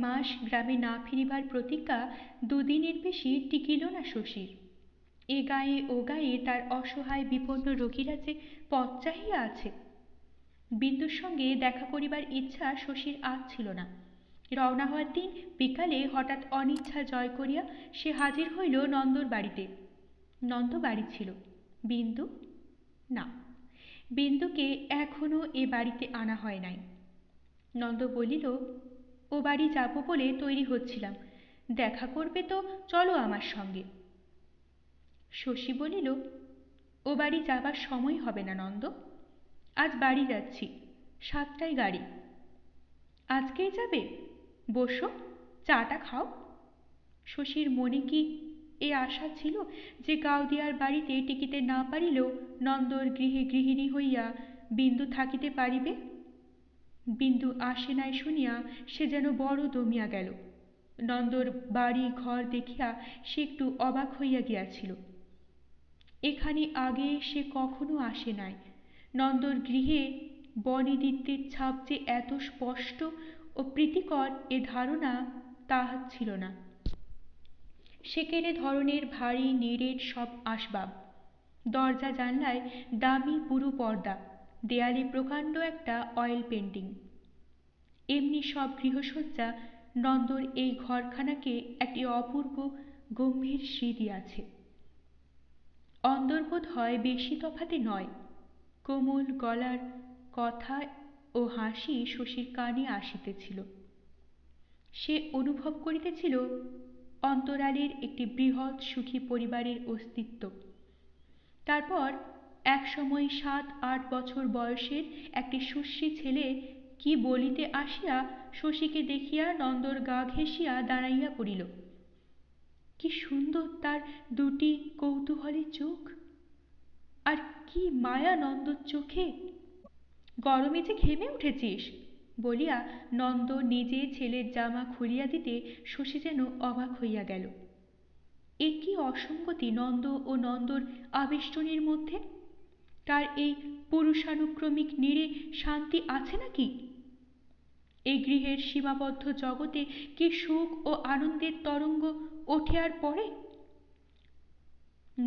মাস গ্রামে না ফিরিবার প্রতিজ্ঞা দুদিনের বেশি টিকিল না শশীর। এ গায়ে ও গায়ে তার অসহায় বিপন্ন রোগীরা যে পথ চাহিয়া আছে। বিন্দুর সঙ্গে দেখা করিবার ইচ্ছা শশীর আজ ছিল না। রওনা হওয়ার দিন বিকালে হঠাৎ অনিচ্ছা জয় করিয়া সে হাজির হইল নন্দর বাড়িতে। নন্দ বাড়ি ছিল, বিন্দু না। বিন্দুকে এখনো এ বাড়িতে আনা হয় নাই। নন্দ বলিল, ও বাড়ি যাব বলে তৈরি হচ্ছিলাম, দেখা করবে তো চলো আমার সঙ্গে। শশী বলিল, ও বাড়ি যাবার সময় হবে না নন্দ, আজ বাড়ি যাচ্ছি, 7টায় গাড়ি। আজকেই যাবে? বসো, চাটা খাও। শশীর মনে কি এ আশা ছিল যে গাওদিয়ার বাড়িতে টিকিতে না পারিলেও নন্দর গৃহে গৃহিণী হইয়া বিন্দু থাকিতে পারিবে? বিন্দু আসে নাই শুনিয়া সে যেন বড় দমিয়া গেল। নন্দর বাড়ি ঘর দেখিয়া সে একটু অবাক হইয়া গিয়াছিল। এখানে আগে সে কখনো আসে নাই। নন্দর গৃহে বনিদিত্যের ছাপ যে এত স্পষ্ট ও প্রীতিকর এ ধারণা তাহার ছিল না। সেকেলে ধরনের ভারী নিরেট সব আসবাব, দরজা জানলায় দামি পুরু পর্দা, দেয়ালে প্রকাণ্ড একটা অয়েল পেন্টিং। এমনি সব গৃহসজ্জা নন্দর এই ঘরখানাকে একটি অপূর্ব গম্ভীর শ্রী দিয়াছে। অন্দর বোধ হয় বেশি তফাতে নয়। কোমল গলার কথা ও হাসি শশীর কানে আসিতেছিল। সে অনুভব করিতেছিল অন্তরালের একটি বৃহৎ সুখী পরিবারের অস্তিত্ব। তারপর এক সময় 7-8 বছর বয়সের একটি সুশ্রী ছেলে কি বলিতে আসিয়া শশীকে দেখিয়া নন্দর গা ঘেঁষিয়া দাঁড়াইয়া পড়িল। কি সুন্দর তার দুটি কৌতূহলী চোখ, আর কি মায়া নন্দর চোখে! গরমে যে ঘেমে উঠেছিস বলিয়া নন্দ নিজে ছেলের জামা খুলিয়া দিতে শশী যেন অবাক হইয়া গেল। এ কি অসঙ্গতি নন্দ ও নন্দর আবেষ্টনীর মধ্যে! তার এই পুরুষানুক্রমিক নীড়ে শান্তি আছে নাকি? এই গৃহের সীমাবদ্ধ জগতে কি সুখ ও আনন্দের তরঙ্গ ওঠে আর পড়ে?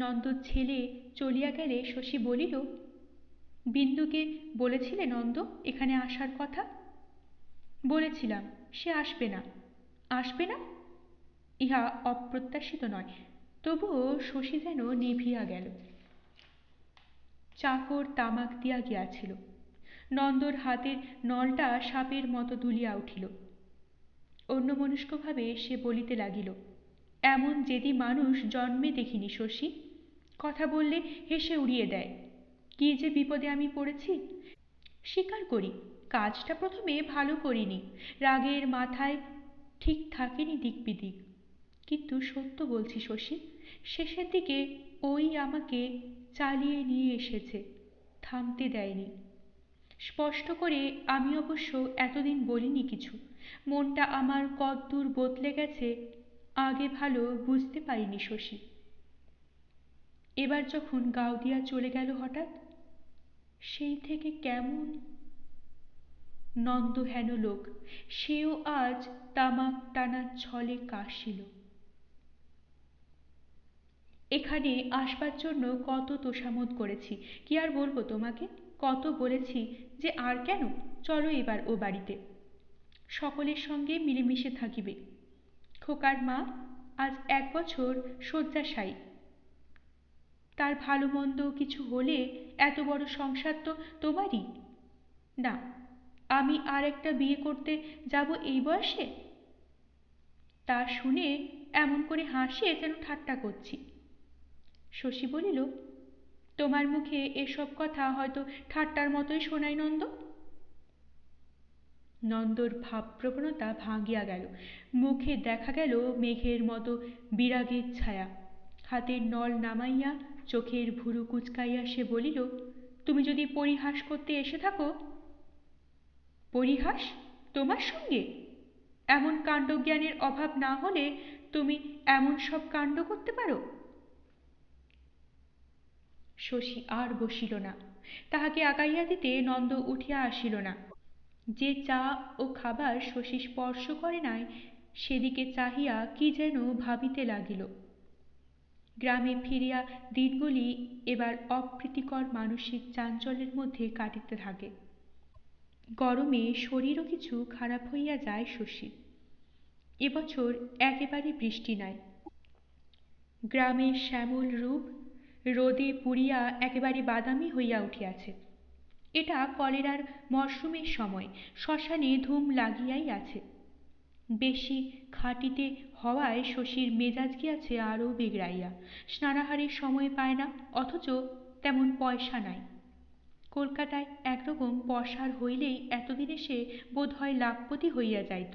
নন্দর ছেলে চলিয়া গেলে শশী বলিল, বিন্দুকে বলেছিলে নন্দ এখানে আসার কথা? বলেছিলাম, সে আসবে না। আসবে না? ইহা অপ্রত্যাশিত নয়, তবুও শশী যেন নিভিয়া গেল। চাকর তামাক দিয়া গিয়াছিল। নন্দর হাতের নলটা সাপের মতো দুলিয়া উঠিল। অন্যমনস্কভাবে সে বলিতে লাগিল, এমন জেদি মানুষ জন্মে দেখিনি শশী। কথা বললে হেসে উড়িয়ে দেয়। কি যে বিপদে আমি পড়েছি! স্বীকার করি, কাজটা প্রথমে ভালো করিনি, রাগের মাথায় ঠিক থাকেনি দিক বিদিক। কিন্তু সত্য বলছি শশী, শেষের দিকে ওই আমাকে চালিয়ে নিয়ে এসেছে, থামতে দেয়নি। স্পষ্ট করে আমি অবশ্য এতদিন বলিনি কিছু। মনটা আমার কদ্দূর বদলে গেছে আগে ভালো বুঝতে পারিনি শশী। এবার যখন গাওদিয়া চলে গেল হঠাৎ, সেই থেকে কেমন। নন্দ হেন লোক, সেও আজ তামাক টানার ছলে কাশিল। এখানে আসবার জন্য কত তোষামোদ করেছি, কি আর বলবো তোমাকে। কত বলেছি যে আর কেন, চলো এবার ও বাড়িতে, সকলের সঙ্গে মিলেমিশে থাকিবে। খোকার মা আজ 1 বছর শয্যাশায়ী। তার ভালো মন্দ কিছু হলে এত বড় সংসার তো তোমারই না। আমি আর একটা বিয়ে করতে যাব এই বয়সে? তা শুনে এমন করে হাসে যেন ঠাট্টা করছি। শশী বলিল, তোমার মুখে এসব কথা হয়তো ঠাট্টার মতোই শোনায় নন্দ। নন্দর ভাবপ্রবণতা ভাঙিয়া গেল। মুখে দেখা গেল মেঘের মতো বিরাগের ছায়া। হাতের নল নামাইয়া চোখের ভুরু কুচকাইয়া সে বলিল, তুমি যদি পরিহাস করতে এসে থাকো? পরিহাস তোমার সঙ্গে? এমন কাণ্ডজ্ঞানের অভাব না হলে তুমি এমন সব কাণ্ড করতে পারো? শশী আর বসিল না। তাহাকে আগাইয়া দিতে নন্দ উঠিয়া আসিল না। যে চা ও খাবার শশী স্পর্শ করে নাই সেদিকে চাহিয়া কি যেন ভাবিতে লাগিল। গ্রামে ফিরিয়া দিনগুলি এবার অপ্রীতিকর মানসিক চাঞ্চল্যের মধ্যে কাটিতে থাকে। গরমে শরীরও কিছু খারাপ হইয়া যায় শশীর। এবছর একেবারে বৃষ্টি নাই। গ্রামের শ্যামল রূপ রোদে পুড়িয়া একেবারে বাদামি হইয়া উঠিয়াছে। এটা কলেরার মরশুমের সময়, শ্মশানে ধুম লাগিয়াই আছে। বেশি খাটিতে হওয়ায় শশীর মেজাজ গিয়াছে আরও বিগড়াইয়া। স্নানাহারের সময় পায় না, অথচ তেমন পয়সা নাই। কলকাতায় একরকম পসার হইলেই এতদিনে সে বোধ হয় লাখপতি হইয়া যাইত।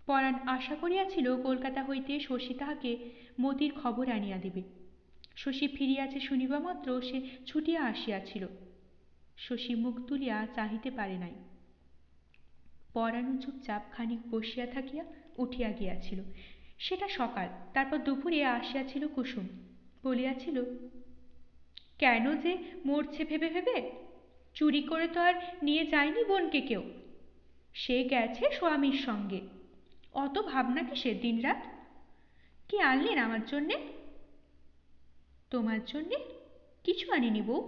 পরাণ আশা করিয়াছিল কলকাতা হইতে শশী তাহাকে মতির খবর আনিয়া দিবে। শশী ফিরিয়াছে শুনিবা মাত্র সে ছুটিয়া আসিয়াছিল। শশী মুখ তুলিয়া চাহিতে পারে নাই। পরাণও চুপচাপ খানিক বসিয়া থাকিয়া উঠিয়া গিয়াছিল। সেটা সকাল। তারপর দুপুরে আসিয়াছিল কুসুম, বলিয়াছিল, কেন যে মরছে ভেবে ভেবে, চুরি করে তো আর নিয়ে যায়নি বোনকে কেউ, সে গেছে স্বামীর সঙ্গে, অত ভাবনা কিসের দিনরাত? কি আনলেন আমার জন্যে? তোমার জন্যে কিছু আনিনি বউ।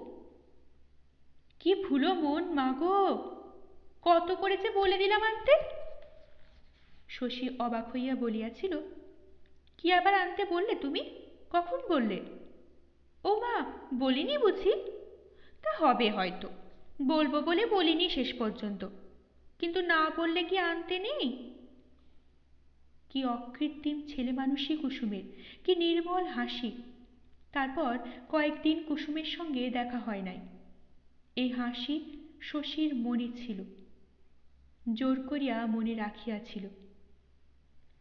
কি ভুলো মন মাগো, কত করে যে বলে দিলাম আনতে। শশী অবাক হইয়া বলিয়াছিল, কি আবার আনতে বললে তুমি? কখন বললে? ও মা, বলিনি বুঝি? তা হবে হয়তো, বলবো বলে বলিনি শেষ পর্যন্ত, কিন্তু না বললে কি আনতে নেই? কি অকৃত্রিম ছেলে মানুষই কুসুমের, কি নির্মল হাসি। তারপর কয়েকদিন কুসুমের সঙ্গে দেখা হয় নাই। এই হাসি শশীর মনে ছিল, জোর করিয়া মনে রাখিয়াছিল।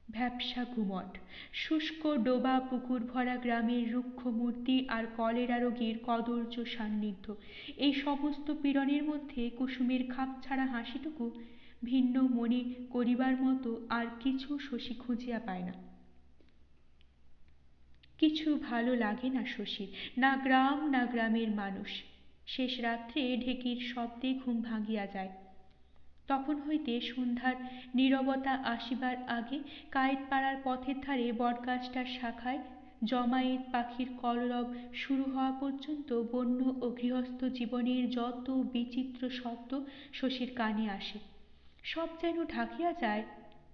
ভ্যাপসা গুমট, শুষ্ক ডোবা পুকুর ভরা গ্রামের রুক্ষ মূর্তি আর কলেরা রোগীর কদর্য সান্নিধ্য, এই সমস্ত পীড়নের মধ্যে কুসুমের খাপছাড়া হাসিটুকু ভিন্ন মনে করিবার মতো আর কিছু শশী খুঁজিয়া পায় না। কিছু ভালো লাগে না শশীর, না গ্রাম না গ্রামের মানুষ। শেষ রাত্রে ঢেকির শব্দে ঘুম ভাঙিয়া যায়। তখন হইতে সন্ধ্যার নীরবতা আসিবার আগে কায়েতপাড়ার পথের ধারে বটগাছটার শাখায় জমায়েত পাখির কলরব শুরু হওয়া পর্যন্ত বন্য ও গৃহস্থ জীবনের যত বিচিত্র শব্দ শশীর কানে আসে, সব যেন ঢাকিয়া যায়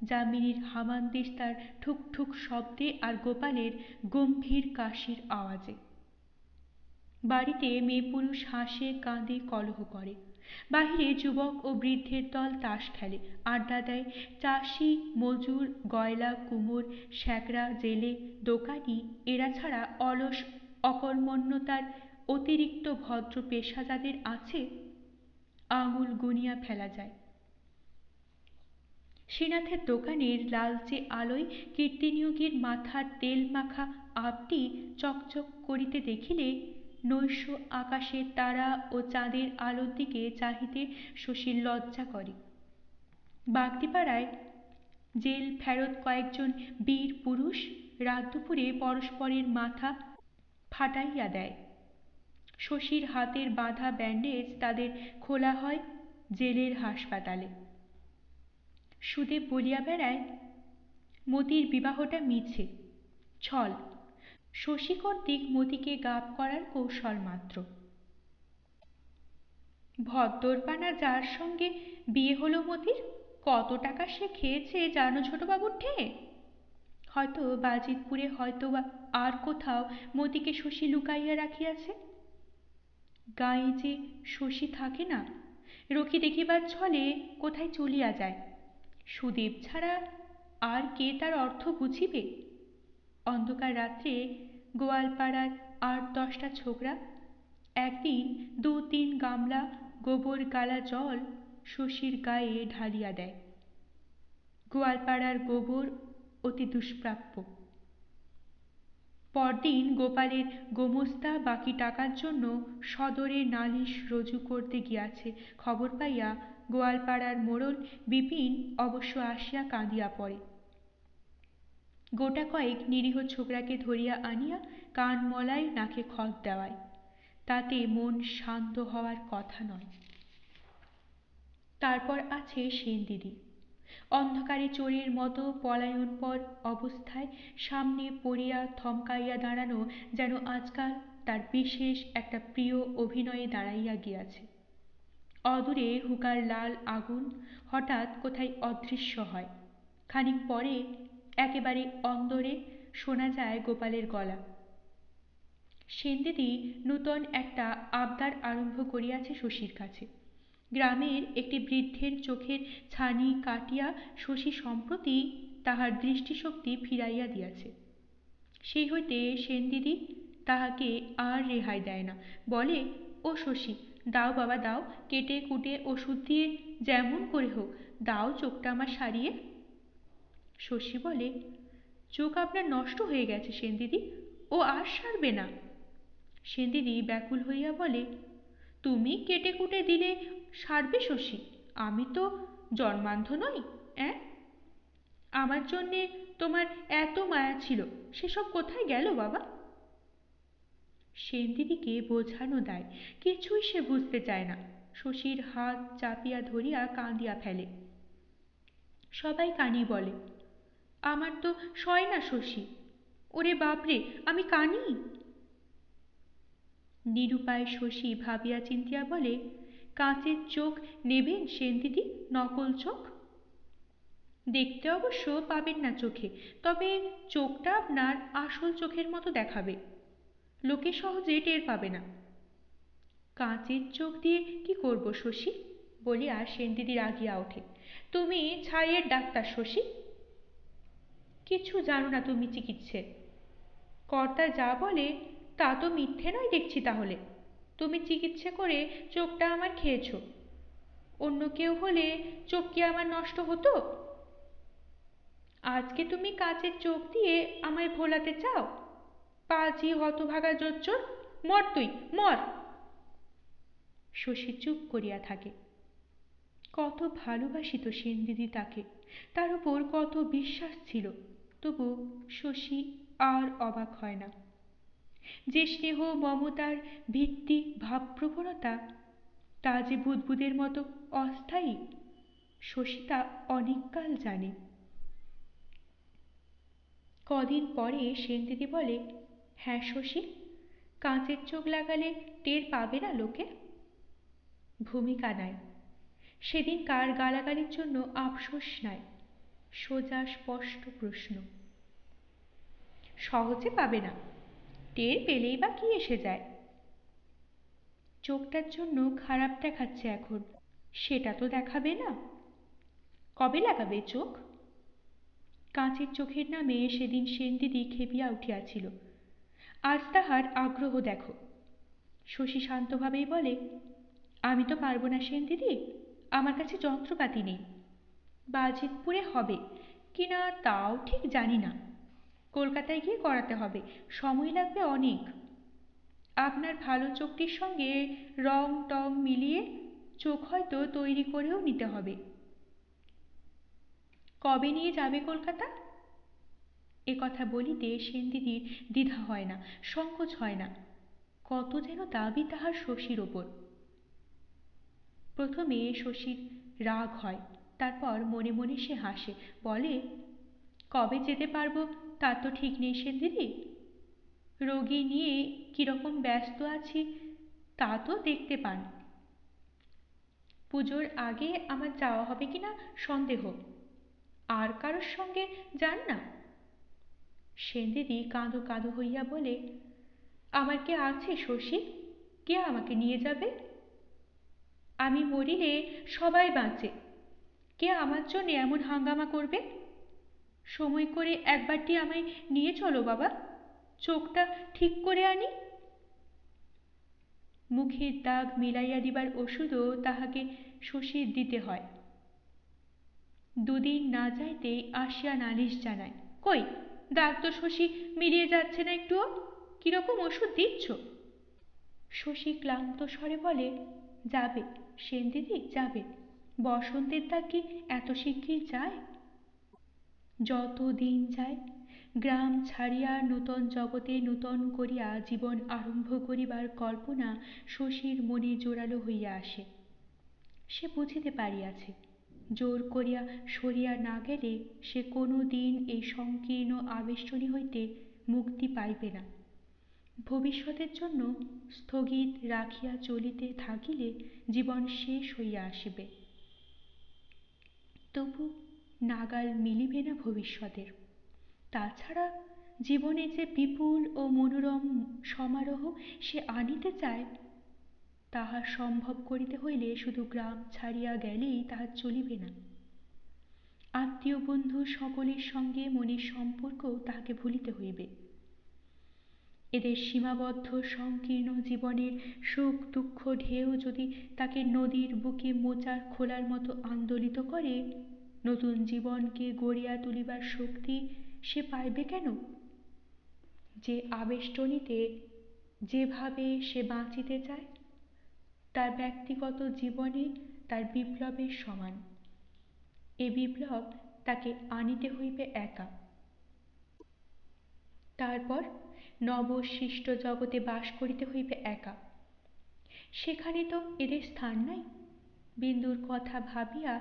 যামিনীর হামানদিস্তার ঠুক ঠুক শব্দে আর গোপালের গম্ভীর কাশির আওয়াজে। বাড়িতে মেয়ে পুরুষ হাসে কাঁদে কলহ করে, বাহিরে যুবক ও বৃদ্ধের দল তাস খেলে, আড্ডা দেয়। চাষি মজুর গয়লা কুমোর শ্যাকরা জেলে দোকানি এরা ছাড়া অলস অকর্মণ্যতার অতিরিক্ত ভদ্র পেশা যাদের আছে আঙুল গুনিয়া ফেলা যায়। শ্রীনাথের দোকানের লালচে আলোয় কীর্তিনিয়োগীর মাথার তেল মাখা আপটি চকচক করিতে দেখিলে নৈশ আকাশের তারা ও চাঁদের আলোর দিকে চাহিতে শশীর লজ্জা করে। বাগদিপাড়ায় জেল ফেরত কয়েকজন বীর পুরুষ রাত দুপুরে পরস্পরের মাথা ফাটাইয়া দেয়। শশীর হাতের বাঁধা ব্যান্ডেজ তাদের খোলা হয় জেলের হাসপাতালে। সুদেব বলিয়া বেড়ায়, মতির বিবাহটা মিছে, ছল, শশী কর্তৃক মতিকে গাব করার কৌশল মাত্র। ভদ্দরপানা যার সঙ্গে বিয়ে হলো মতির, কত টাকা সে খেয়েছে জানো ছোটবাবুর ঠেঙে? হয়তো বাজিতপুরে, হয়তো বা আর কোথাও মতিকে শশী লুকাইয়া রাখিয়াছে। গাঁয়ে যে শশী থাকে না, রকি দেখিবার ছলে কোথায় চলিয়া যায়। সুদেব ছাড়া আর কে তার অর্থ বুঝিবে? অন্ধকার রাত্রে গোয়ালপাড়ার ৮-১০টা ছোকরা একদিন ২-৩ গামলা গোবর গালা জল শশীর গায়ে ঢালিয়া দেয়। গোয়ালপাড়ার গোবর অতি দুষ্প্রাপ্য। পরদিন গোপালের গোমস্তা বাকি টাকার জন্য সদরে নালিশ রজু করতে গিয়াছে খবর পাইয়া গোয়ালপাড়ার মোড়ল বিপিন অবশ্য আসিয়া কাঁদিয়া পড়ে। গোটা কয়েক নিরীহ ছোকরাকে ধরিয়া আনিয়া কান মলায়, নাকে খত দেওয়ায়, তাতে মন শান্ত হওয়ার কথা নয়। তারপর আছে সেন দিদি, অন্ধকারে চোরের মতো পলায়নপর অবস্থায় সামনে পড়িয়া থমকাইয়া দাঁড়ানো, যেন আজকাল তার বিশেষ একটা প্রিয় অভিনয়ে দাঁড়াইয়া গিয়াছে। অদূরে হুকার লাল আগুন হঠাৎ কোথায় অদৃশ্য হয়। খানিক পরে একেবারে অন্দরে শোনা যায় গোপালের গলা। সেনদিদি নূতন একটা আবদার আরম্ভ করিয়াছে শশীর কাছে। গ্রামের একটি বৃদ্ধের চোখের ছানি কাটিয়া শশী সম্প্রতি তাহার দৃষ্টিশক্তি ফিরাইয়া দিয়াছে। সেই হইতে সেনদিদি তাহাকে আর রেহাই দেয় না, বলে, ও শশী, দাও বাবা দাও, কেটে কুটে ওষুধ দিয়ে যেমন করে হোক দাও চোখটা আমার সারিয়ে। শশী বলে, চোখ আপনার নষ্ট হয়ে গেছে সেনদিদি, ও আর সারবে না। সেনদিদি ব্যাকুল হইয়া বলে, তুমি কেটে কুটে দিলে সারবে শশী, আমি তো জন্মান্ধ নই। আমার জন্যে তোমার এত মায়া ছিল, সেসব কোথায় গেল বাবা? সেনদিদিকে বোঝানো দায়, কিছুই সে বুঝতে চায় না। শশীর হাত চাপিয়া ধরিয়া কাঁদিয়া ফেলে। সবাই কানি বলে, আমার তো সয় না শশী, ওরে বাপরে আমি কানি। নিরুপায় শশী ভাবিয়া চিন্তিয়া বলে, কাঁচের চোখ নেবেন সেনদিদি, নকল চোখ? দেখতে অবশ্য পাবেন না চোখে, তবে চোখটা আপনার আসল চোখের মতো দেখাবে, লোকে সহজে টের পাবে না। কাঁচের চোখ দিয়ে কি করব শশী? বলিয়া সেনদিদি রাগিয়া ওঠে, তুমি ছাইয়ের ডাক্তার শশী, কিছু জানো না তুমি চিকিৎসে। কর্তা যা বলে তা তো মিথ্যে নয় দেখছি, তাহলে তুমি চিকিৎসা করে চোখটা আমার খেয়েছ, অন্য কেউ হলে চোখ কি আমার নষ্ট হতো? আজকে তুমি কাচের চোখ দিয়ে আমায় ভোলাতে চাও? পাজি হতভাগা জোচ্চোর, মর তুই মর। শশী চুপ করিয়া থাকে। কত ভালোবাসিত সেনদিদি তাকে, তার উপর কত বিশ্বাস ছিল, তবু শশী আর অবাক হয় না। যে স্নেহ মমতার ভিত্তি ভাবপ্রবণতা, তা যে বুদ্বুদের মতো অস্থায়ী, শশী তা অনেককাল জানে। কদিন পরে সেনদিদি বলে, হ্যাঁ শশী, কাঁচের চোখ লাগালে টের পাবে না লোকে? ভূমিকা নাই, সেদিনকার গালাগালির জন্য আফসোস নাই, সোজা স্পষ্ট প্রশ্ন। সহজে পাবে না, টের পেলেই বা কি এসে যায়? চোখটার জন্য খারাপ দেখাচ্ছে এখন, সেটা তো দেখাবে না। কবে লাগাবে চোখ? কাঁচের চোখের নামে সেদিন সেনদিদি খেপিয়া উঠিয়াছিল, আজ তাহার আগ্রহ দেখো। শশী শান্তভাবেই বলে, আমি তো পারবো না সেনদিদি, আমার কাছে যন্ত্রপাতি নেই। বাজিতপুরে হবে কিনা তাও ঠিক জানি না, কলকাতায় গিয়ে করাতে হবে, সময় লাগবে অনেক। আপনার ভালো চোখটির সঙ্গে রং টং মিলিয়ে চোখ হয়তো তৈরি করেও নিতে হবে। কবে নিয়ে যাবে কলকাতা? এ কথা বলিতে সেনদিদির দ্বিধা হয় না, সংকোচ হয় না, কত যেন দাবি তাহার শশীর ওপর। প্রথমে শশীর রাগ হয়, তারপর মনে মনে সে হাসে, বলে, কবে যেতে পারবো তা তো ঠিক নেই সেনদিদি, রোগী নিয়ে কিরকম ব্যস্ত আছি তা তো দেখতে পান। পুজোর আগে আমার যাওয়া হবে কিনা সন্দেহ, আর কারোর সঙ্গে যান না? সেনদিদি কাঁদো কাঁদো হইয়া বলে, আমার কে আছে শশী, কে আমাকে নিয়ে যাবে? আমি মরিলে সবাই বাঁচে, কে আমার জন্য এমন হাঙ্গামা করবে? সময় করে একবারটি আমায় নিয়ে চলো বাবা, চোখটা ঠিক করে আনি। মুখের দাগ মিলাইয়া দিবার ওষুধও তাহাকে শশীর দিতে হয়। দুদিন না যাইতেই আসিয়া নালিশ জানায়, কই দাগ তো শশী মিলিয়ে যাচ্ছে না একটুও, কিরকম ওষুধ দিচ্ছ? শশী ক্লান্ত স্বরে বলে, যাবে সেনদিদি যাবে, বসন্তের দাগ কি এত শিগগির যায়? যত দিন যায়, গ্রাম ছাড়িয়া নূতন জগতে নূতন করিয়া জীবন আরম্ভ করিবার কল্পনা শশীর মনে জোরালো হইয়া আসে। সে বুঝিতে পারিয়াছে, জোর করিয়া সরিয়া না গেলে সে কোনো দিন এই সংকীর্ণ আবেষ্টনী হইতে মুক্তি পাইবে না। ভবিষ্যতের জন্য স্থগিত রাখিয়া চলিতে থাকিলে জীবন শেষ হইয়া আসিবে, তবু নাগাল মিলিবে না ভবিষ্যতের। তাছাড়া জীবনে যে বিপুল ও মনোরম সমারোহ সে আনিতে চায়, তাহা সম্ভব করিতে হইলে শুধু গ্রাম ছাড়িয়া গেলেই তাহা চলিবে না। আত্মীয় বন্ধু সকলের সঙ্গে মনের সম্পর্ক তাহাকে ভুলিতে হইবে। এদের সীমাবদ্ধ সংকীর্ণ জীবনের সুখ দুঃখ ঢেউ যদি তাকে নদীর বুকে মোচার খোলার মতো আন্দোলিত করে, নতুন জীবনকে গড়িয়া তুলিবার শক্তি সে পাইবে কেন? যে আবেষ্টনীতে যেভাবে সে বাঁচিতে চায়, তার ব্যক্তিগত জীবনে তার বিপ্লবের সমান। এ বিপ্লব তাকে আনিতে হইবে একা। তারপর নবসৃষ্ট জগতে বাস করিতে হইবে একা। সেখানে তো এদের স্থান নাই। বিন্দুর কথা ভাবিয়া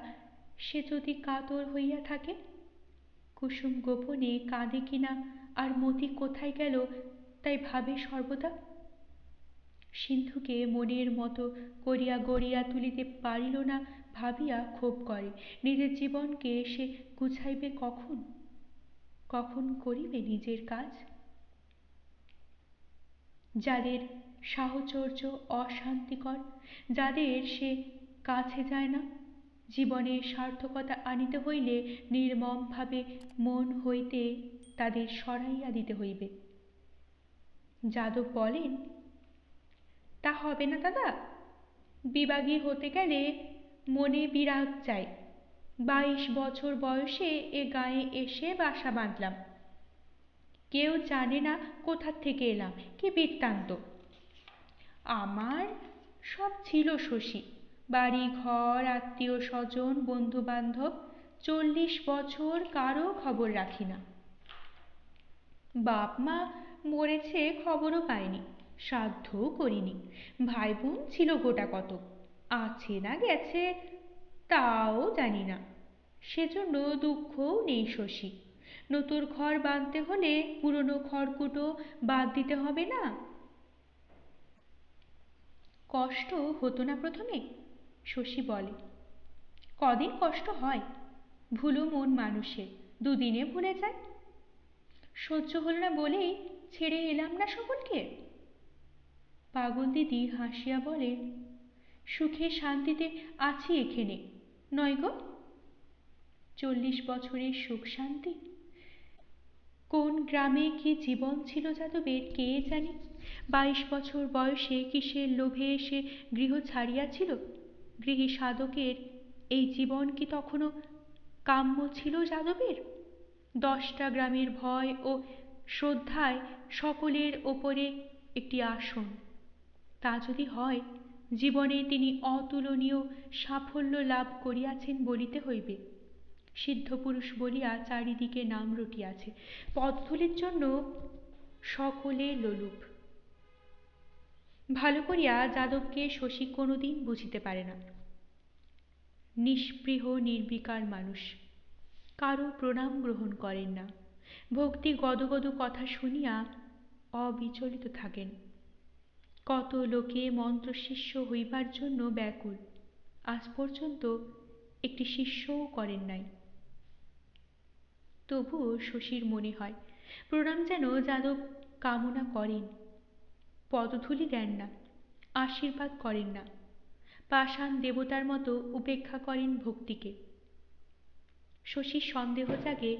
সে যদি কাতর হইয়া থাকে, কুসুম গোপনে কাঁদে কিনা আর মতি কোথায় গেল তাই ভাবে সর্বদা। সিন্ধুকে মনের মতো করিয়া গড়িয়া তুলিতে পারিল না ভাবিয়া ক্ষোভ করে। নিজের জীবনকে সে গুছাইবে কখন? কখন করিবে নিজের কাজ? যাদের সাহচর্য অশান্তিকর, যাদের সে কাছে যায় না, জীবনের সার্থকতা আনিতে হইলে নির্মমভাবে মন হইতে তাদের সরাইয়া দিতে হইবে। যাদব বলেন, তা হবে না দাদা। বিবাগী হতে গেলে মনে বিরাগ চাই। 22 বছর বয়সে এ গাঁয়ে এসে বাসা বাঁধলাম। কেউ জানে না কোথা থেকে এলাম, কি বৃত্তান্ত। আমার সব ছিল শশী, বাড়ি ঘর, আত্মীয় স্বজন, বন্ধু বান্ধব। 40 বছর কারো খবর রাখি না। বাপ মা মরেছে খবরও পাইনি, শ্রাদ্ধও করিনি। ভাই বোন ছিল গোটা কত, আছে না গেছে তাও জানি না। সেজন্য দুঃখও নেই শশী। নতুন ঘর বাঁধতে হলে পুরনো খড়কুটো বাদ দিতে হবে না? কষ্ট হতো না প্রথমে? শশী বলে, কদিন কষ্ট হয়, ভুলো মন মানুষের, দুদিনে ভুলে যায়। সহ্য হল না বলেই ছেড়ে এলাম না সকলকে। পাগল দিদি হাসিয়া বলে, সুখে শান্তিতে আছি এখানে, নয় গো? 40 বছরের সুখ শান্তি! কোন গ্রামে কি জীবন ছিল যাদবের কে জানে। 22 বছর বয়সে কিসের লোভে সে গৃহ ছাড়িয়াছিল। গৃহী সাধকের এই জীবন কি তখনও কাম্য ছিল যাদবের? 10টা গ্রামের ভয় ও শ্রদ্ধায় সকলের ওপরে একটি আসন, তা যদি হয়, জীবনে তিনি অতুলনীয় সাফল্য লাভ করিয়াছেন বলিতে হইবে। সিদ্ধপুরুষ বলিয়া চারিদিকে নাম রটিয়াছে। পদধূলির জন্য সকলে লোলুপ। ভালো করিয়া যাদবকে শশী কোনোদিন বুঝিতে পারে না। নিস্পৃহ নির্বিকার মানুষ, কারো প্রণাম গ্রহণ করেন না। ভক্তি গদগদ কথা শুনিয়া অবিচলিত থাকেন। কত লোকে মন্ত্রশিষ্য হইবার জন্য ব্যাকুল, আজ পর্যন্ত একটি শিষ্যও করেন নাই। তবুও শশীর মনে হয় প্রণাম যেন যাদব কামনা করেন, পদধূলি দেন না, আশীর্বাদ করেন না, পাষাণ দেবতার মতো উপেক্ষা করেন ভক্তিকে। শশীর সন্দেহ জাগে,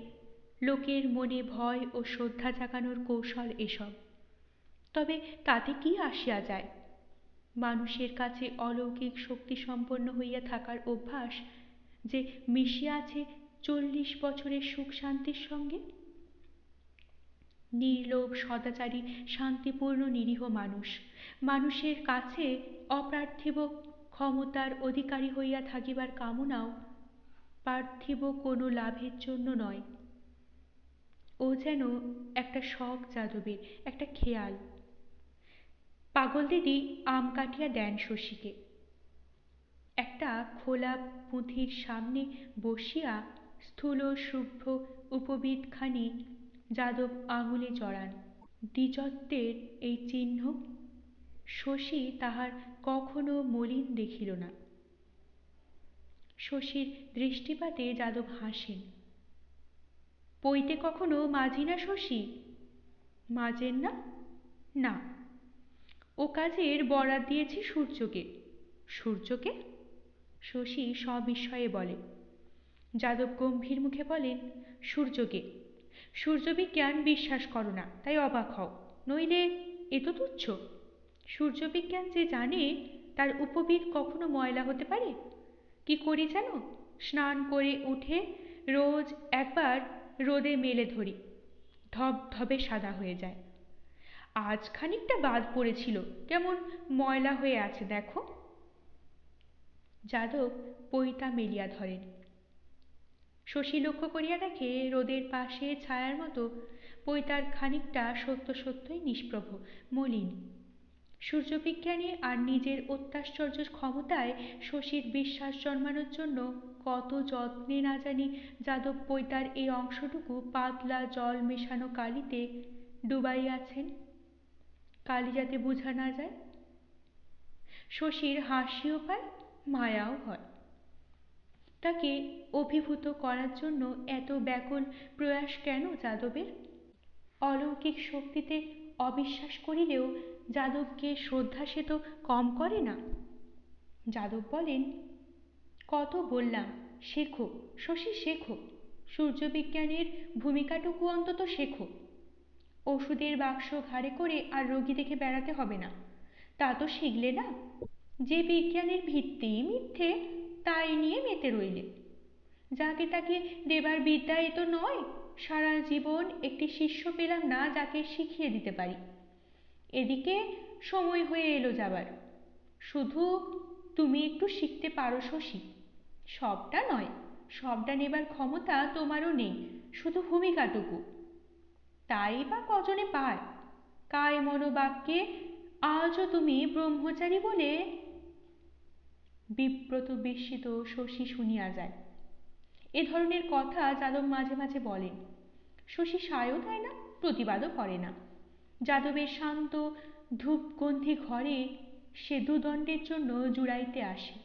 লোকের মনে ভয় ও শ্রদ্ধা জাগানোর কৌশল এসব। তবে তাতে কি আসিয়া যায়? মানুষের কাছে অলৌকিক শক্তি সম্পন্ন হইয়া থাকার অভ্যাস যে মিশিয়া আছে 40 বছরের সুখ শান্তির সঙ্গে। নির্লোভ সদাচারী শান্তিপূর্ণ নিরীহ মানুষ, মানুষের কাছে অপার্থিব ক্ষমতার অধিকারী হইয়া থাকিবার কামনাও পার্থিব কোনো লাভের জন্য নয়। ও যেন একটা শখ যাদবের, একটা খেয়াল। পাগল দিদি আম কাটিয়া দেন শশীকে। একটা খোলা পুঁথির সামনে বসিয়া স্থূল শুভ্র উপবিদখানি যাদব আঙুলে জড়ান। দ্বিজত্বের এই চিহ্ন শশী তাহার কখনো মলিন দেখিল না। শশীর দৃষ্টিপাতে যাদব হাসেন। পইতে কখনো মাজি না শশী? মাজেন না? না, ও কাজের বরাত দিয়েছি সূর্যকে। সূর্যকে? শশী সবিস্ময়ে বলে। যাদব গম্ভীর মুখে বলেন, সূর্যকে। সূর্যবিজ্ঞান বিশ্বাস করো না, তাই অবাক হও, নইলে এ তো তুচ্ছ। সূর্যবিজ্ঞান যে জানে তার উপবীত কখনো ময়লা হতে পারে? কি করি জানো? স্নান করে উঠে রোজ একবার রোদে মেলে ধরি, ধবধবে সাদা হয়ে যায়। আজ খানিকটা বাদ পড়েছিল, কেমন ময়লা হয়ে আছে দেখো। যাদব পইতা মেলিয়া ধরেন। শশী লক্ষ্য করিয়া দেখে রোদের পাশে ছায়ার মতো পইতার খানিকটা সত্য সত্যই নিষ্প্রভ, মলিন। সূর্যবিজ্ঞানী আর নিজের অত্যাশ্চর্য ক্ষমতায় শশীর বিশ্বাস জন্মানোর জন্য কত যত্নে না জানি যাদব পইতার এই অংশটুকু পাতলা জল মেশানো কালিতে ডুবাইয়াছেন, কালি যাতে বোঝা না যায়। শশীর হাসিও পায়, মায়াও হয়। তাকে অভিভূত করার জন্য এত ব্যাকুল প্রয়াস কেন যাদবের? অলৌকিক শক্তিতে অবিশ্বাস করিলেও যাদবকে শ্রদ্ধা সে তো কম করে না। যাদব বলেন, কত বললাম শেখো শশী, শেখো। সূর্যবিজ্ঞানের ভূমিকাটুকু অন্তত শেখো। ওষুধের বাক্স ঘাড়ে করে আর রোগী দেখে বেড়াতে হবে না, তা তো শিখলে না। যে বিজ্ঞানের ভিত্তিই মিথ্যে, তাই নিয়ে মেতে রইলে। যাকে তাকে দেবার বিদ্যা এ তো নয়, সারা জীবন একটি শিষ্য পেলাম না যাকে শিখিয়ে দিতে পারি। এদিকে সময় হয়ে এলো যাবার। শুধু তুমি একটু শিখতে পারো শশী, সবটা নয়, সবটা নেবার ক্ষমতা তোমারও নেই, শুধু ভূমিকাটুকু। তাই বা কজনে পায়? কায় মনোবাক্যে আজও তুমি ব্রহ্মচারী বলে। বিব্রত বিস্মিত শশী শুনিয়া যায়। এ ধরনের কথা যাদব মাঝে মাঝে বলেন। শশী সায়ও দেয় না, প্রতিবাদও করে না। যাদবের শান্ত ধূপগন্ধি ঘরে সে দুদণ্ডের জন্য জুড়াইতে আসে।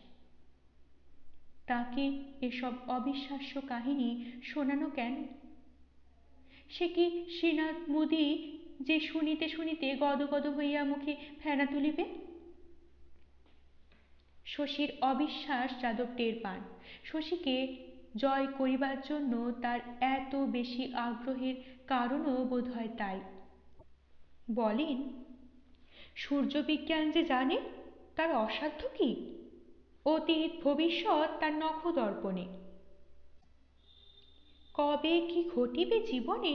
তাকে এসব অবিশ্বাস্য কাহিনী শোনানো কেন? সে কি শ্রীনাথ মুদি যে শুনিতে শুনিতে গদগদ হইয়া মুখে ফেনা তুলিবে? শশীর অবিশ্বাস যাদব টের পান। শশীকে জয় করিবার জন্য তার এত বেশি আগ্রহের কারণও বোধ হয় তাই। বলেন, সূর্যবিজ্ঞান যে জানে তার অসাধ্য কি? অতীত ভবিষ্যৎ তার নখদর্পণে। কবে কি ঘটিবে জীবনে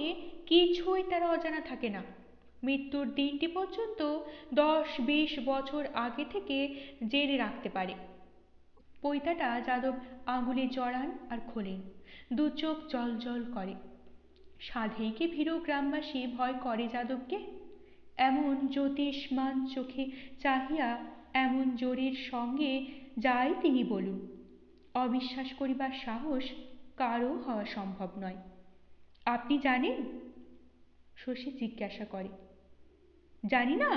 কিছুই তার অজানা থাকে না। মৃত্যুর দিনটি পর্যন্ত 10-20 বছর আগে থেকে জেনে রাখতে পারে। পইতাটা যাদব আঙুলে জড়ান আর খোলেন। দু চোখ জল জল করে। সাধেই কি ভীরু গ্রামবাসী ভয় করে যাদবকে? এমন জ্যোতিষ্মান চোখে চাহিয়া এমন জোরের সঙ্গে যাই তিনি বলুন, অবিশ্বাস করিবার সাহস কারও হওয়া সম্ভব নয়। আপনি জানেন? শশী জিজ্ঞাসা করে। জানি না,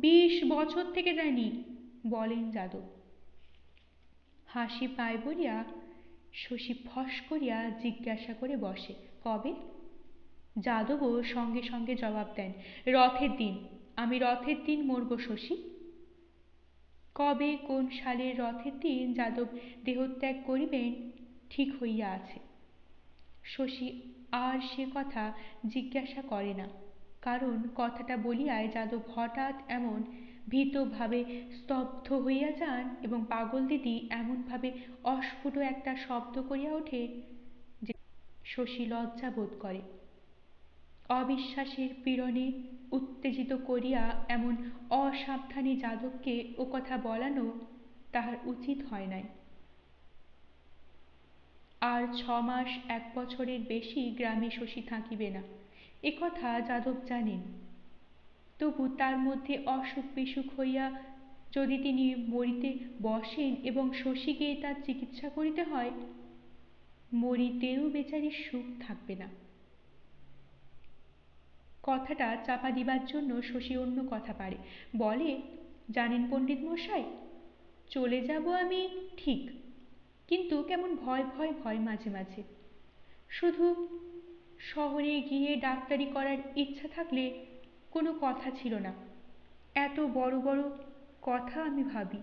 20 বছর থেকে জানি, বলেন যাদব। হাসি পায় বলিয়া শশী ফস করিয়া জিজ্ঞাসা করে বসে, কবে? যাদবও সঙ্গে সঙ্গে জবাব দেন, রথের দিন। আমি রথের দিন মরব শশী। কবে কোন সালের রথের দিন যাদব দেহত্যাগ করিবেন ঠিক হইয়া আছে। শশী আর সে কথা জিজ্ঞাসা করে না, কারণ কথাটা বলিয়াই যাদব হঠাৎ এমন ভীতভাবে স্তব্ধ হইয়া যান এবং পাগল দিদি এমনভাবে অস্ফুট একটা শব্দ করিয়া ওঠে যে শশী লজ্জা বোধ করে। অবিশ্বাসের পীড়নে উত্তেজিত করিয়া এমন অসাবধানে যাদবকে ও কথা বলানো তাহার উচিত হয় নাই। আর 6 মাস 1 বছরের বেশি গ্রামে শশী থাকিবে না, এ কথা যাদব জানেন। তবু তার মধ্যে অসুখ বিসুখ হইয়া যদি তিনি মরিতে বসেন এবং শশীকে তার চিকিৎসা করিতে হয়, মরিতেও বেচারির সুখ থাকবে না। কথাটা চাপা দিবার জন্য শশী অন্য কথা পারে, বলে, জানেন পণ্ডিত মশাই, চলে যাব আমি ঠিক, কিন্তু কেমন ভয় ভয় ভয় মাঝে মাঝে। শুধু শহরে গিয়ে ডাক্তারি করার ইচ্ছা থাকলে কোনো কথা ছিল না। এত বড় বড় কথা আমি ভাবি।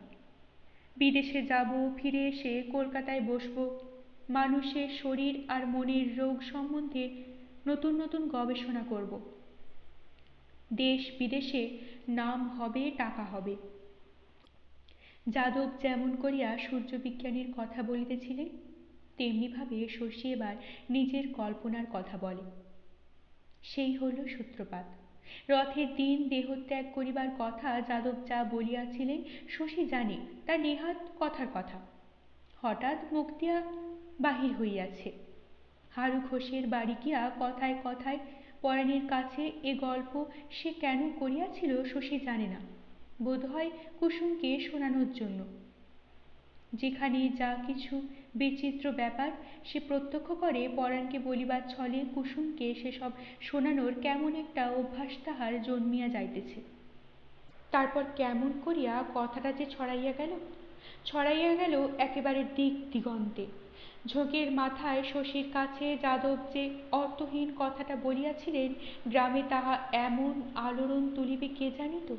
বিদেশে যাব, ফিরে এসে কলকাতায় বসব, মানুষের শরীর আর মনের রোগ সম্বন্ধে নতুন নতুন গবেষণা করব। দেশ বিদেশে নাম হবে, টাকা হবে। যাদব যেমন করিয়া সূর্যবিজ্ঞানীর কথা বলিতেছিলেন, তেমনি ভাবে শশী এবার নিজের কল্পনার কথা বলে। সেই হল সূত্রপাত। রথের দিন দেহত্যাগ করিবার কথা যাদব যা বলিয়াছিলেন শশী জানে তা নেহাত কথার কথা। হঠাৎ মুখ দিয়া বাহির হইয়াছে। হারু ঘোষের বাড়ি গিয়া কথায় কথায় পরাণের কাছে এ গল্প সে কেন করিয়াছিল শশী জানে না, বোধ হয় কুসুমকে শোনানোর জন্য। যেখানে যা কিছু বিচিত্র ব্যাপার সে প্রত্যক্ষ করে, পরাণকে বলিবার ছলে কুসুমকে সেসব শোনানোর কেমন একটা অভ্যাস তাহার জন্মিয়া যাইতেছে। তারপর কেমন করিয়া কথাটা যে ছড়াইয়া গেল একেবারে দিক দিগন্তে। ঝোঁকের মাথায় শশীর কাছে যাদব যে অর্থহীন কথাটা বলিয়াছিলেন, গ্রামে তাহা এমন আলোড়ন তুলিবে কে জানিত।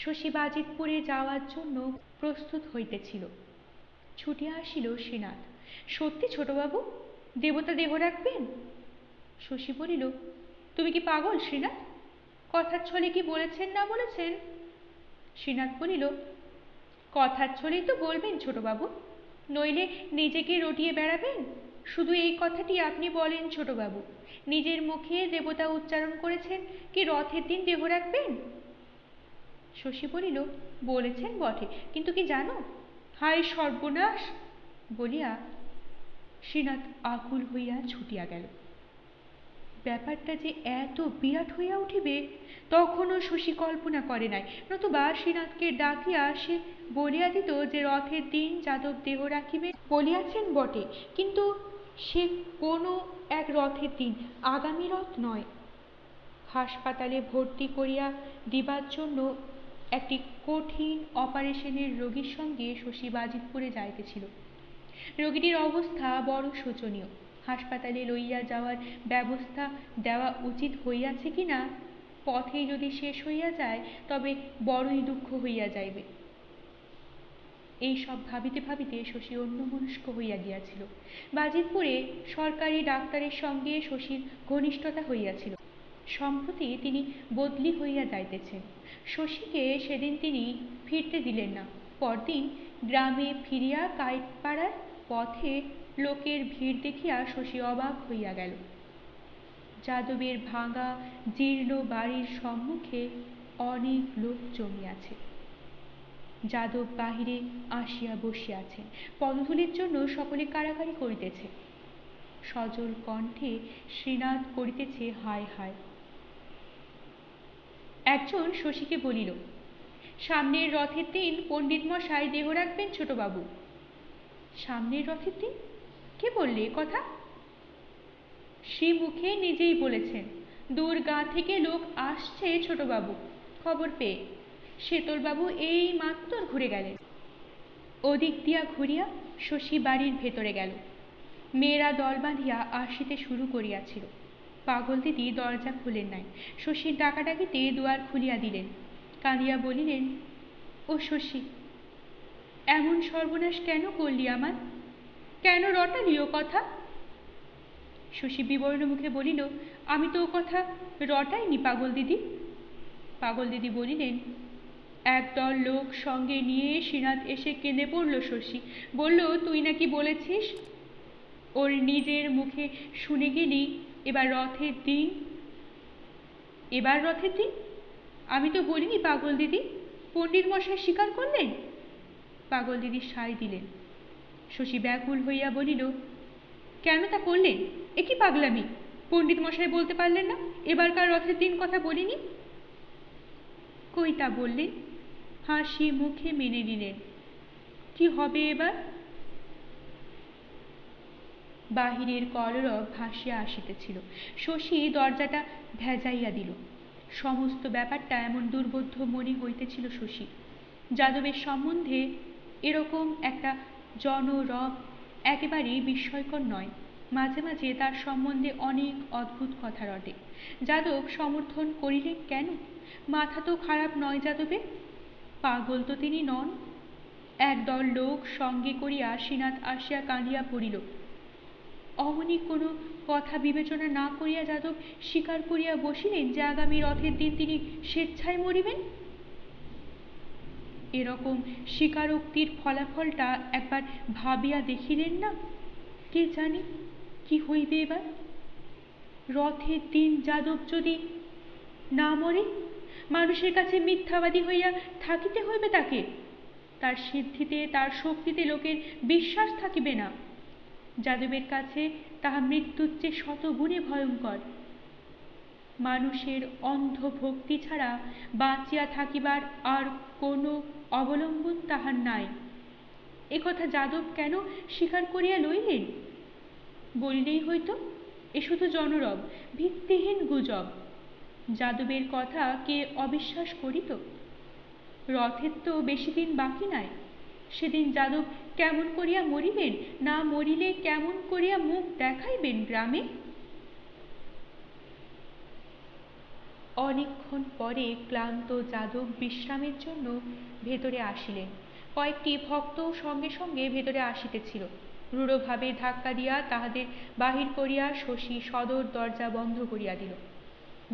শশী বাজিতপুরে যাওয়ার জন্য প্রস্তুত হইতেছিল। ছুটিয়া আসিল শ্রীনাথ। সত্যি ছোটবাবু, দেবতা দেহ রাখবেন? শশী বলিল, তুমি কি পাগল শ্রীনাথ? কথার ছলে কি বলেছেন না বলেছেন? শ্রীনাথ বলিল, কথার ছলেই তো বলবেন ছোটবাবু, নইলে নিজেকে রটিয়ে বেড়াবেন? শুধু এই কথাটি আপনি বলেন ছোটবাবু, নিজের মুখে দেবতা উচ্চারণ করেছেন কি রথের দিন দেহ রাখবেন? শশী বলিল, বলেছেন বটে, কিন্তু কি জানো? হায় সর্বনাশ বলিয়া শ্রীনাথ আকুল হইয়া ছুটিয়া গেল। ব্যাপারটা যে এত বিরাট হইয়া উঠিবে তখনও শশী কল্পনা করে নাই, নতুবা শ্রীনাথকে ডাকিয়া সে বলিয়া দিত যে রথের দিন যাদব দেহ রাখিবে বলিয়াছেন বটে, কিন্তু সে কোনো এক রথের দিন, আগামী রথ নয়। হাসপাতালে ভর্তি করিয়া দিবার জন্য একটি কঠিন অপারেশনের রোগীর সঙ্গে শশী বাজিতপুরে যাইতেছিল। রোগীটির অবস্থা বড় শোচনীয়। হাসপাতালে লইয়া যাওয়ার ব্যবস্থা দেওয়া উচিত হইয়াছে কিনা, পথেই যদি শেষ হইয়া যায় তবে বড়ই দুঃখ হইয়া যাইবে। এই সব ভাবিতে ভাবিতে শশী অন্যমনস্ক হইয়া গিয়াছিল। বাজিতপুরে সরকারি ডাক্তারের সঙ্গে শশীর ঘনিষ্ঠতা হইয়াছিল। সম্প্রতি তিনি বদলি হইয়া যাইতেছেন। শশীকে সেদিন তিনি ফিরতে দিলেন না। পরদিন গ্রামে ফিরিয়া কায়েতপাড়ার পথে লোকের ভিড় দেখিয়া শশী অবাক হইয়া গেল। যাদবের ভাঙা জীর্ণ বাড়ির সম্মুখে অনেক লোক জমিয়াছে। যাদব বাহিরে আসিয়া বসিয়াছেন। পদধূলির জন্য সকলে কাড়াকাড়ি করিতেছে। সজল কণ্ঠে শ্রীনাথ করিতেছে হায় হায়। একজন শশীকে বলিল, সামনের রথের দিন পণ্ডিত মশাই দেহ রাখবেন ছোটবাবু। সামনের রথের দিন? কে বললে কথা? শ্রীমুখে নিজেই বলেছেন। দূর গাঁ থেকে লোক আসছে ছোটবাবু খবর পেয়ে। শেতলবাবু এই মাত্র ঘুরে গেলেন। ওদিক দিয়া ঘুরিয়া শশী বাড়ির ভেতরে গেল। মেয়েরা দল বাঁধিয়া আসিতে শুরু করিয়াছিল। পাগল দিদি দরজা খুলেন নাই। শশীর ডাকাডাকিতে দুয়ার খুলিয়া দিলেন। কাঁদিয়া বলিলেন, ও শশী, এমন সর্বনাশ কেন করলি আমার? কেন রটালি ও কথা? শশী বিবর্ণ মুখে বলিল, আমি তো ও কথা রটাইনি পাগল দিদি। পাগল দিদি বলিলেন, একদল লোক সঙ্গে নিয়ে শ্রীনাথ এসে কেঁদে পড়ল শশী। বলল, তুই নাকি বলেছিস, ওর নিজের মুখে শুনে গেলি এবার রথের দিন। এবার রথের দিন? আমি তো বলিনি পাগল দিদি, পণ্ডিত মশাই স্বীকার করলেন। পাগল দিদি সায় দিলেন। শশী ব্যাকুল হইয়া বলিল, কেন তা করলেন? এ কি পাগলামি? পণ্ডিত মশাই বলতে পারলেন না এবারকার রথের দিন কথা বলিনি? কই তা বললেন? হাসি মুখে মেনে নিলেন। কি হবে এবার? বাহিরের কলরব ভাসিয়া আসিতেছিল। শশী দরজাটা ভেজাইয়া দিল। সমস্ত ব্যাপারটা এমন দুর্বোধ্য মনে হইতেছিল শশী। যাদবের সম্বন্ধে এরকম একটা জনরব একেবারেই বিস্ময়কর নয়। মাঝে মাঝে তার সম্বন্ধে অনেক অদ্ভুত কথা রটে। যাদব সমর্থন করিলেন কেন? মাথা তো খারাপ নয় যাদবের, পাগল তো তিনি নন। একদল লোক সঙ্গে করিয়া শ্রীনাথ আসিয়া কাঁদিয়া পড়িল। অমনি কোনো কথা বিবেচনা না করিয়া যাদব স্বীকার করিয়া বসিলেন যে আগামী রথের দিন তিনি স্বেচ্ছায় মরিবেন। এরকম স্বীকারোক্তির ফলাফলটা একবার ভাবিয়া দেখিলেন না? কে জানে কি হইবে এবার? রথের দিন যাদব যদি না মরে, মানুষের কাছে মিথ্যাবাদী হইয়া থাকিতে হইবে তাকে। তার সিদ্ধিতে, তার শক্তিতে লোকের বিশ্বাস থাকিবে না। যাদবের কাছে তাহা মৃত্যুর চেয়ে শতগুণে ভয়ঙ্কর। মানুষের অন্ধ ভক্তি ছাড়া বাঁচিয়া থাকিবার আর কোনো অবলম্বন তাহার নাই। একথা যাদব কেন স্বীকার করিয়া লইলেন? বলিলেই হইতো এ শুধু জনরব, ভিত্তিহীন গুজব। যাদবের কথা কে অবিশ্বাস করিত? রথের তো বেশি দিন বাকি নাই। সেদিন যাদব কেমন করিয়া মরিবেন, না মরিলে কেমন করিয়া মুখ দেখাইবেন গ্রামে? অনেকক্ষণ পরে ক্লান্ত যাদব বিশ্রামের জন্য ভেতরে আসিলেন। কয়েকটি ভক্ত সঙ্গে সঙ্গে ভেতরে আসিতেছিল। রূঢ়ভাবে ধাক্কা দিয়া তাহাদের বাহির করিয়া শশী সদর দরজা বন্ধ করিয়া দিল।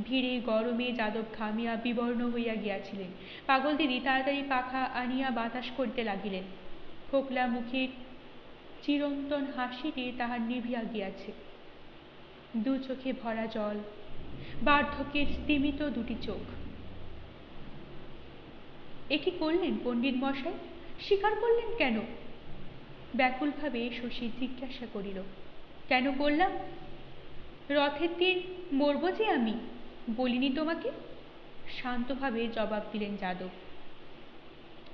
ভিড়ে গরমে যাদব ঘামিয়া বিবর্ণ হইয়া গিয়াছিলেন। পাগল দিদি তাড়াতাড়ি পাখা আনিয়া বাতাস করিতে লাগিলেন। ফোকলা মুখের চিরন্তন হাসিটি তাহার নিভিয়া গিয়াছে। দু চোখে ভরা জল, বার্ধক্যের স্তিমিত দুটি চোখ। এ কি করলেন পণ্ডিত মশাই? স্বীকার করলেন কেন? ব্যাকুলভাবে শশী জিজ্ঞাসা করিল। কেন করলাম? রথের দিন মরব যে আমি, বলিনি তোমাকে? শান্তভাবে জবাব দিলেন যাদব।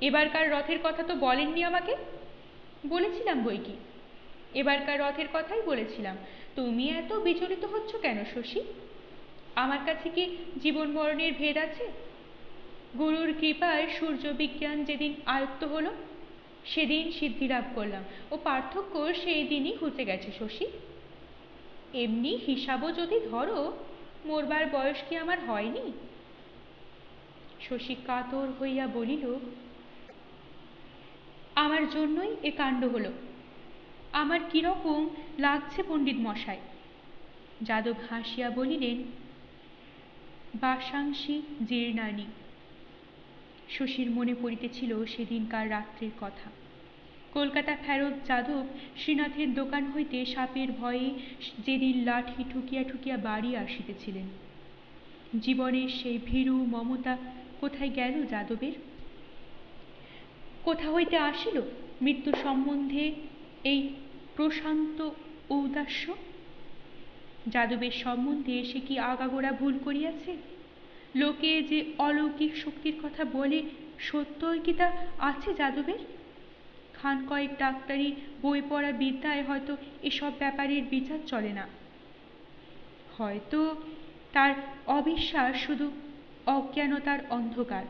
এবারকার রথের কথা তো বলেননি আমাকে? বলেছিলাম বৈকি, এবারকার রথের কথাই বলেছিলাম। তুমি এত বিচলিত হচ্ছ কেন শশী? আমার কাছে কি জীবন মরণের ভেদ আছে? গুরুর কৃপায় সূর্য বিজ্ঞান যেদিন আয়ত্ত হলো সেদিন সিদ্ধি লাভ করলাম, ও পার্থক্য সেই দিনই ঘুচে গেছে শশী। এমনি হিসাবও যদি ধরো, মরবার বয়স কি আমার হয়নি? শশী কাতর হইয়া বলিল, আমার জন্যই এ কাণ্ড হলো। আমার কিরকম লাগছে পণ্ডিত মশাই? যাদব হাসিয়া বলিলেন, বাসাংসি জীর্ণানি। শশীর মনে পড়িতেছিল সেদিনকার রাত্রের কথা। কলকাতা ফেরত যাদব শ্রীনাথের দোকান হইতে সাপের ভয়ে যেদিন লাঠি ঠুকিয়া ঠুকিয়া বাড়ি আসিতেছিলেন। জীবনের সেই ভীরু মমতা কোথায় গেল যাদবের? কোথা হইতে আসিল মৃত্যু সম্বন্ধে এই প্রশান্ত ঔদাস্য? যাদবের সম্বন্ধে সে কি আগাগোড়া ভুল করিয়াছে? লোকে যে অলৌকিক শক্তির কথা বলে, সত্যই কি তা আছে যাদবের? খান কয়েক ডাক্তারি বই পড়া বিদ্যায় হয়তো এসব ব্যাপারের বিচার চলে না। হয়তো তার অবিশ্বাস শুধু অজ্ঞানতার অন্ধকার।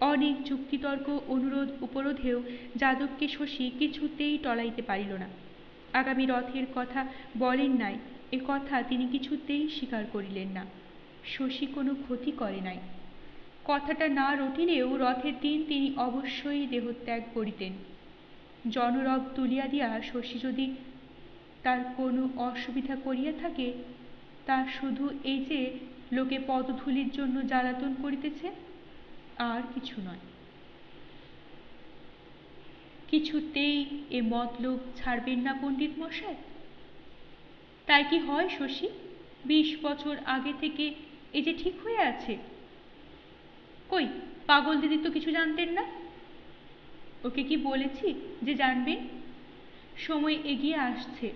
অনেক যুক্তিতর্ক অনুরোধ উপরোধেও যাদবকে শশী কিছুতেই টলাইতে পারিল না। আগামী রথের কথা বলেন নাই, এ কথা তিনি কিছুতেই স্বীকার করিলেন না। শশী কোনো ক্ষতি করে নাই। কথাটা না রটিলেও রথের দিন তিনি অবশ্যই দেহত্যাগ করিতেন। জনরব তুলিয়া দিয়া শশী যদি তার কোনো অসুবিধা করিয়া থাকে, তা শুধু এই যে লোকে পদধূলির জন্য জ্বালাতন করিতেছে, আর কিছু নয়। কিছুতেই এ মতলব ছাড়বেন না পণ্ডিত মশাই? তাই কি হয় শশী? 20 বছর আগে থেকে এ যে ঠিক হয়ে আছে। কই, পাগল দিদি তো কিছু জানতেন না। ওকে কি বলেছি যে জানবেন? সময় এগিয়ে আসছে,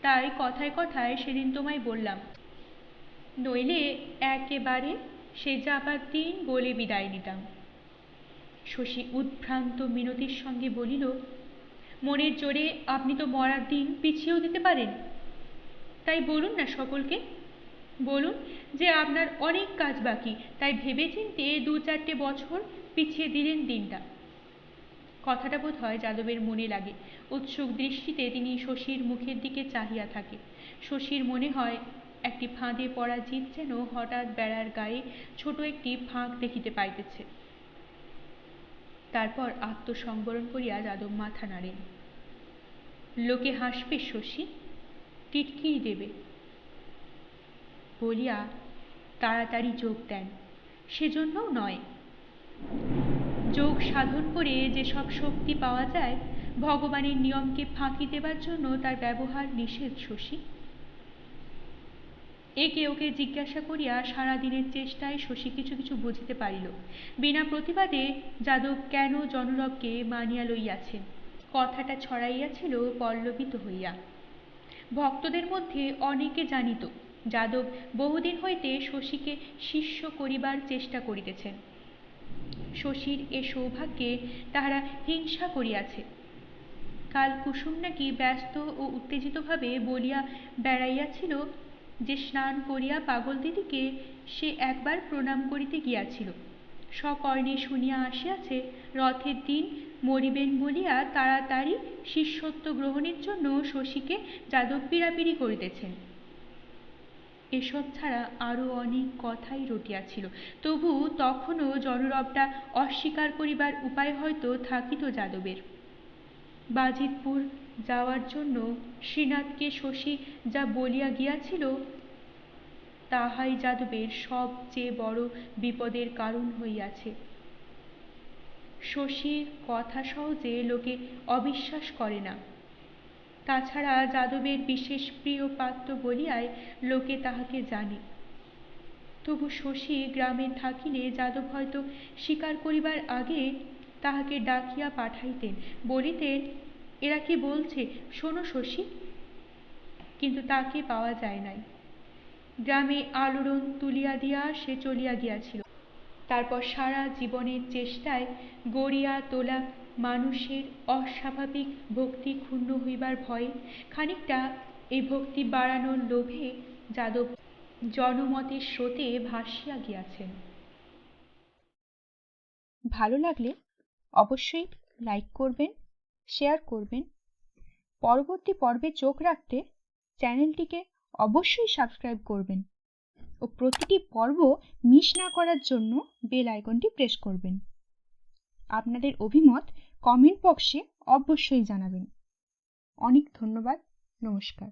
তাই কথায় কথায় সেদিন তোমায় বললাম, নইলে একেবারে সে যাবার দিন বলে বিদায় নিতাম। শশী উদ্ভ্রান্ত মিনতির সঙ্গে বলিল, মনের জোরে আপনি তো মরার দিন পিছিয়েও দিতে পারেন। তাই বলুন না সকলকে, বলুন যে আপনার অনেক কাজ বাকি, তাই ভেবেচিন্তে 2-4টে বছর পিছিয়ে দিলেন দিনটা। কথাটা বোধ হয় যাদবের মনে লাগে। উৎসুক দৃষ্টিতে তিনি শশীর মুখের দিকে চাহিয়া থাকে। শশীর মনে হয় একটি ফাঁদে পড়া জীব যেন হঠাৎ বেড়ার গায়ে ছোট একটি ফাঁক দেখিতে পাইতেছে। তারপর আত্মসংবরণ করিয়া যাদব মাথা নাড়েন। লোকে হাসবে শশী, টিটকিরি দেবে বলিয়া তাড়াতাড়ি যোগ দেন, সেজন্যও নয়। যোগ সাধন করে যেসব শক্তি পাওয়া যায়, ভগবানের নিয়মকে ফাঁকি দেবার জন্য তার ব্যবহার নিষেধ শশী। একে ওকে জিজ্ঞাসা করিয়া সারাদিনের চেষ্টায় শশী কিছু কিছু বুঝিতে পারিল। বিনা প্রতিবাদে যাদব কেন জনরবকে মানিয়া লইয়াছেন, কথাটা ছড়াইয়াছিল পল্লবিত হইয়া। ভক্তদের মধ্যে অনেকে জানিত যাদব বহুদিন হইতে শশীকে শিষ্য করিবার চেষ্টা করিতেছেন। শশীর এ সৌভাগ্যে তাহারা হিংসা করিয়াছে। কাল কুসুম নাকি ব্যস্ত ও উত্তেজিতভাবে বলিয়া বেড়াইয়াছিল যে স্নান করিয়া পাগল দিদিকে সে একবার প্রণাম করিতে গিয়াছিল। সকর্ণে শুনিয়া আসিয়াছে রথের দিন মরিবেন বলিয়া তাড়াতাড়ি শিষ্যত্ব গ্রহণের জন্য শশীকে যাদব পীড়াপিড়ি করিতেছেন। এসব ছাড়া আরো অনেক কথাই রটিয়াছিল, তবু তখনও জনরবটা অস্বীকার করিবার উপায় হয়তো থাকিত যাদবের। বাজিতপুর যাওয়ার জন্য শ্রীনাথকে শশী যা বলিয়া গিয়াছিল, তাহাই যাদবের সবচেয়ে বড় বিপদের কারণ হইয়াছে। শশীর কথা সহজে লোকে অবিশ্বাস করে না। তাছাড়া যাদবের বিশেষ প্রিয় পাত্র বলিয়াই লোকে তাহাকে জানে। তবু শশী গ্রামে থাকিলে যাদব হয়তো স্বীকার করিবার আগে তাহাকে ডাকিয়া পাঠাইতেন, বলিতেন, এরা কি বলছে শোনো শশী। কিন্তু তাকে পাওয়া যায় নাই। গ্রামে আলোড়ন তুলিয়া দিয়া সে চলিয়া গিয়াছিল। তারপর সারা জীবনের চেষ্টায় গড়িয়া তোলা মানুষের অস্বাভাবিক ভক্তি ক্ষুণ্ণ হইবার ভয়ে, খানিকটা এই ভক্তি বাড়ানোর লোভে যাদব জনমতের স্রোতে ভাসিয়া গিয়াছেন। ভালো লাগলে অবশ্যই লাইক করবেন, শেয়ার করবেন। পরবর্তী পর্বে চোখ রাখতে চ্যানেলটিকে অবশ্যই সাবস্ক্রাইব করবেন ও প্রতিটি পর্ব মিস না করার জন্য বেল আইকনটি প্রেস করবেন। আপনাদের অভিমত কমেন্ট বক্সে অবশ্যই জানাবেন। অনেক ধন্যবাদ। নমস্কার।